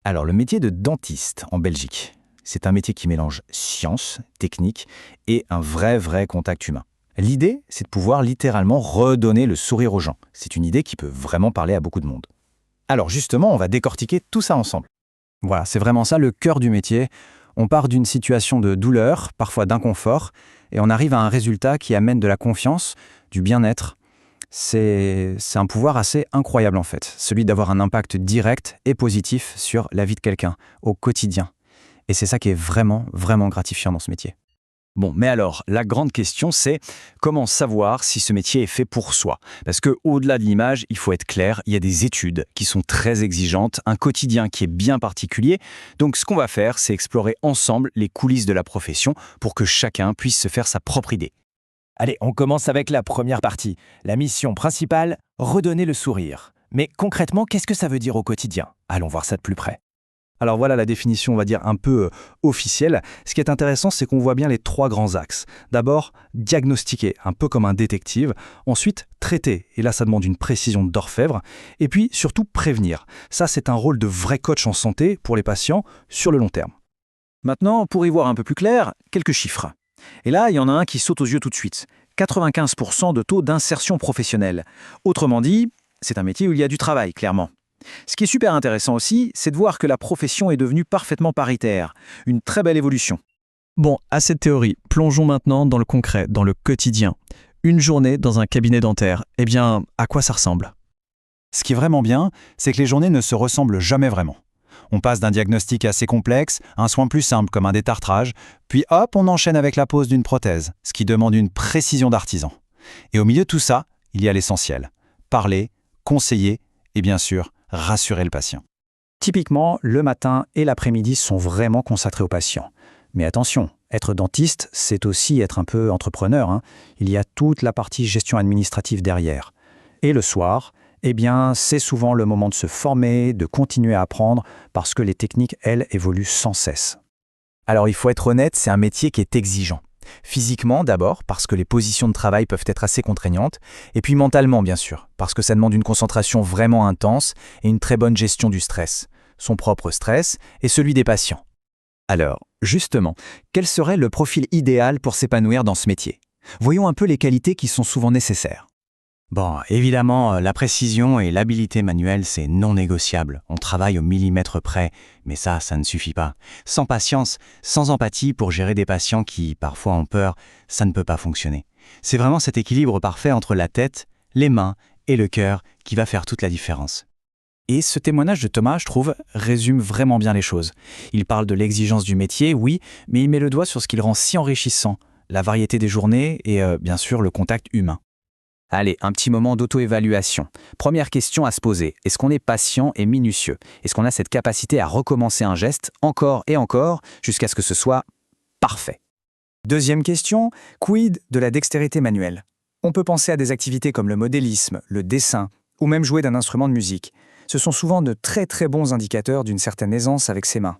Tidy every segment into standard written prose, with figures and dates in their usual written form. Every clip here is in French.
Alors, le métier de dentiste en Belgique, c'est un métier qui mélange science, technique et un vrai contact humain. L'idée, c'est de pouvoir littéralement redonner le sourire aux gens. C'est une idée qui peut vraiment parler à beaucoup de monde. Alors justement, on va décortiquer tout ça ensemble. Voilà, c'est vraiment ça le cœur du métier. On part d'une situation de douleur, parfois d'inconfort, et on arrive à un résultat qui amène de la confiance, du bien-être. C'est un pouvoir assez incroyable en fait, celui d'avoir un impact direct et positif sur la vie de quelqu'un, au quotidien. Et c'est ça qui est vraiment gratifiant dans ce métier. Bon, mais alors, la grande question, c'est comment savoir si ce métier est fait pour soi? Parce que, au-delà de l'image, il faut être clair, il y a des études qui sont très exigeantes, un quotidien qui est bien particulier. Donc, ce qu'on va faire, c'est explorer ensemble les coulisses de la profession pour que chacun puisse se faire sa propre idée. Allez, on commence avec la première partie. La mission principale, redonner le sourire. Mais concrètement, qu'est-ce que ça veut dire au quotidien? Allons voir ça de plus près. Alors voilà la définition, on va dire, un peu officielle. Ce qui est intéressant, c'est qu'on voit bien les trois grands axes. D'abord, diagnostiquer, un peu comme un détective. Ensuite, traiter, et là ça demande une précision d'orfèvre. Et puis surtout, prévenir. Ça, c'est un rôle de vrai coach en santé pour les patients sur le long terme. Maintenant, pour y voir un peu plus clair, quelques chiffres. Et là, il y en a un qui saute aux yeux tout de suite. 95% de taux d'insertion professionnelle. Autrement dit, c'est un métier où il y a du travail, clairement. Ce qui est super intéressant aussi, c'est de voir que la profession est devenue parfaitement paritaire. Une très belle évolution. Bon, assez de théorie. Plongeons maintenant dans le concret, dans le quotidien. Une journée dans un cabinet dentaire, eh bien, à quoi ça ressemble? Ce qui est vraiment bien, c'est que les journées ne se ressemblent jamais vraiment. On passe d'un diagnostic assez complexe à un soin plus simple comme un détartrage, puis hop, on enchaîne avec la pose d'une prothèse, ce qui demande une précision d'artisan. Et au milieu de tout ça, il y a l'essentiel. Parler, conseiller et bien sûr, rassurer le patient. Typiquement, le matin et l'après-midi sont vraiment consacrés aux patients. Mais attention, être dentiste, c'est aussi être un peu entrepreneur, hein. Il y a toute la partie gestion administrative derrière. Et le soir, eh bien, c'est souvent le moment de se former, de continuer à apprendre, parce que les techniques, elles, évoluent sans cesse. Alors il faut être honnête, c'est un métier qui est exigeant. Physiquement d'abord, parce que les positions de travail peuvent être assez contraignantes, et puis mentalement bien sûr, parce que ça demande une concentration vraiment intense et une très bonne gestion du stress, son propre stress et celui des patients. Alors, justement, quel serait le profil idéal pour s'épanouir dans ce métier? Voyons un peu les qualités qui sont souvent nécessaires. Bon, évidemment, la précision et l'habileté manuelle, c'est non négociable. On travaille au millimètre près, mais ça ne suffit pas. Sans patience, sans empathie pour gérer des patients qui, parfois, ont peur, ça ne peut pas fonctionner. C'est vraiment cet équilibre parfait entre la tête, les mains et le cœur qui va faire toute la différence. Et ce témoignage de Thomas, je trouve, résume vraiment bien les choses. Il parle de l'exigence du métier, oui, mais il met le doigt sur ce qui le rend si enrichissant, la variété des journées et, bien sûr, le contact humain. Allez, un petit moment d'auto-évaluation. Première question à se poser, est-ce qu'on est patient et minutieux? Est-ce qu'on a cette capacité à recommencer un geste encore et encore jusqu'à ce que ce soit parfait? Deuxième question, quid de la dextérité manuelle? On peut penser à des activités comme le modélisme, le dessin ou même jouer d'un instrument de musique. Ce sont souvent de très bons indicateurs d'une certaine aisance avec ses mains.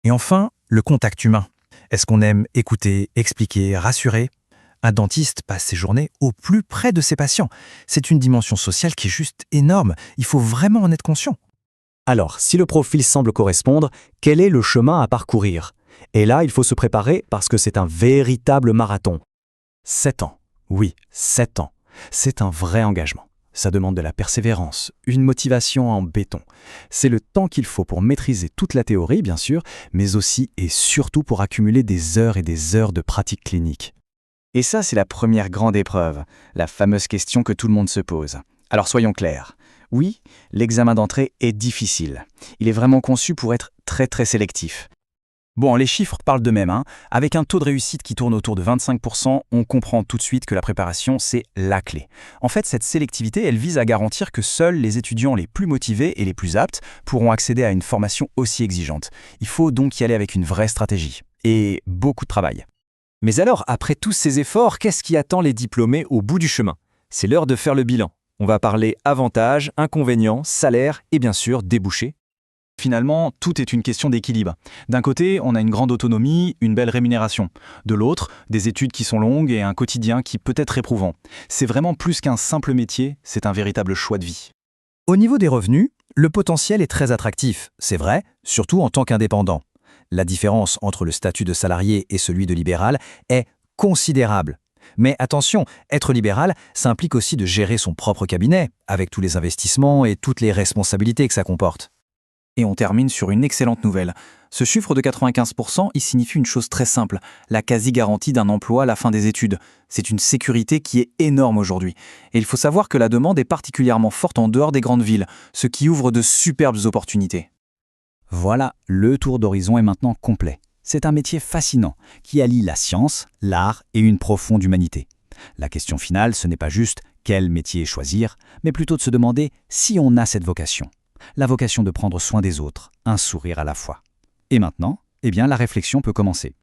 Et enfin, le contact humain. Est-ce qu'on aime écouter, expliquer, rassurer? Un dentiste passe ses journées au plus près de ses patients. C'est une dimension sociale qui est juste énorme. Il faut vraiment en être conscient. Alors, si le profil semble correspondre, quel est le chemin à parcourir? Et là, il faut se préparer parce que c'est un véritable marathon. 7 ans. Oui, 7 ans. C'est un vrai engagement. Ça demande de la persévérance, une motivation en béton. C'est le temps qu'il faut pour maîtriser toute la théorie, bien sûr, mais aussi et surtout pour accumuler des heures et des heures de pratique clinique. Et ça, c'est la première grande épreuve, la fameuse question que tout le monde se pose. Alors soyons clairs. Oui, l'examen d'entrée est difficile. Il est vraiment conçu pour être très sélectif. Bon, les chiffres parlent d'eux-mêmes, hein. Avec un taux de réussite qui tourne autour de 25%, on comprend tout de suite que la préparation, c'est la clé. En fait, cette sélectivité, elle vise à garantir que seuls les étudiants les plus motivés et les plus aptes pourront accéder à une formation aussi exigeante. Il faut donc y aller avec une vraie stratégie et beaucoup de travail. Mais alors, après tous ces efforts, qu'est-ce qui attend les diplômés au bout du chemin? C'est l'heure de faire le bilan. On va parler avantages, inconvénients, salaires et bien sûr débouchés. Finalement, tout est une question d'équilibre. D'un côté, on a une grande autonomie, une belle rémunération. De l'autre, des études qui sont longues et un quotidien qui peut être éprouvant. C'est vraiment plus qu'un simple métier, c'est un véritable choix de vie. Au niveau des revenus, Le potentiel est très attractif, c'est vrai, surtout en tant qu'indépendant. La différence entre le statut de salarié et celui de libéral est considérable. Mais attention, être libéral, ça implique aussi de gérer son propre cabinet, avec tous les investissements et toutes les responsabilités que ça comporte. Et on termine sur une excellente nouvelle. Ce chiffre de 95%, il signifie une chose très simple, la quasi-garantie d'un emploi à la fin des études. C'est une sécurité qui est énorme aujourd'hui. Et il faut savoir que la demande est particulièrement forte en dehors des grandes villes, ce qui ouvre de superbes opportunités. Voilà, le tour d'horizon est maintenant complet. C'est un métier fascinant, qui allie la science, l'art et une profonde humanité. La question finale, ce n'est pas juste quel métier choisir, mais plutôt de se demander si on a cette vocation. La vocation de prendre soin des autres, un sourire à la fois. Et maintenant, la réflexion peut commencer.